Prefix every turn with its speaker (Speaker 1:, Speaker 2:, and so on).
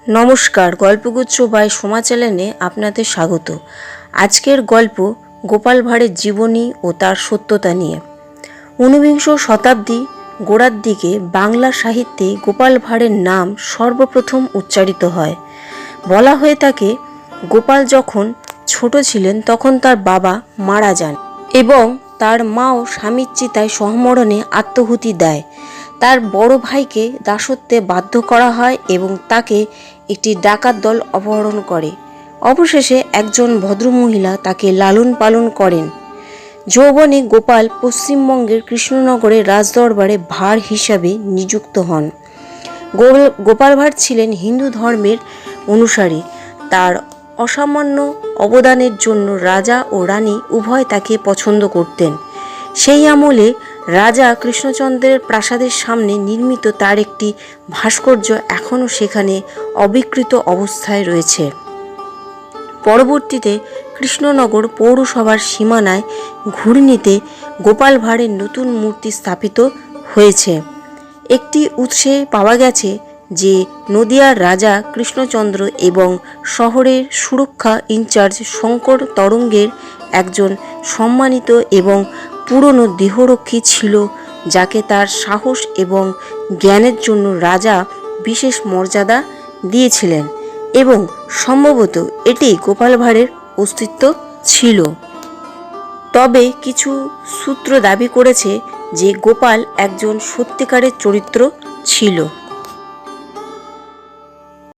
Speaker 1: নমস্কার, গল্পগুচ্ছ বাই সোমা চ্যানেলে আপনাদের স্বাগত। আজকের গল্প গোপাল ভাঁড়ের জীবনী ও তার সত্যতা নিয়ে। ঊনবিংশ শতাব্দী গোড়ার দিকে বাংলা সাহিত্যে গোপাল ভাঁড়ের নাম সর্বপ্রথম উচ্চারিত হয়। বলা হয়ে থাকে, গোপাল যখন ছোট ছিলেন তখন তার বাবা মারা যান এবং তার মাও স্বামীর চিতায় সহমরণে আত্মাহুতি দেয়। তার বড় ভাইকে দাসত্বে বাধ্য করা হয় এবং তাকে একটি ডাকাত দল অপহরণ করে। অবশেষে একজন ভদ্রমহিলা তাকে লালন পালন করেন। যৌবনে গোপাল পশ্চিমবঙ্গের কৃষ্ণনগরের রাজদরবারে ভাঁড় হিসাবে নিযুক্ত হন। গোপাল ভাঁড় ছিলেন হিন্দু ধর্মের অনুসারী। তার অসামান্য অবদানের জন্য রাজা ও রানী উভয় তাকে পছন্দ করতেন। সেই আমলে রাজা কৃষ্ণচন্দ্রের প্রাসাদের সামনে নির্মিত তার একটি ভাস্কর্য এখনও সেখানে অবিকৃত অবস্থায় রয়েছে। পরবর্তীতে কৃষ্ণনগর পৌরসভার সীমানায় ঘূর্ণিতে গোপাল ভাঁড়ের নতুন মূর্তি স্থাপিত হয়েছে। একটি উৎসে পাওয়া গেছে যে নদিয়ার রাজা কৃষ্ণচন্দ্র এবং শহরের সুরক্ষা ইনচার্জ শঙ্কর তরঙ্গের একজন সম্মানিত এবং পুরনো দেহরক্ষী ছিল, যাকে তার সাহস এবং জ্ঞানের জন্য রাজা বিশেষ মর্যাদা দিয়েছিলেন এবং সম্ভবত এটি গোপাল ভাঁড়ের অস্তিত্ব ছিল। তবে কিছু সূত্র দাবি করেছে যে গোপাল একজন সত্যিকারের চরিত্র ছিল।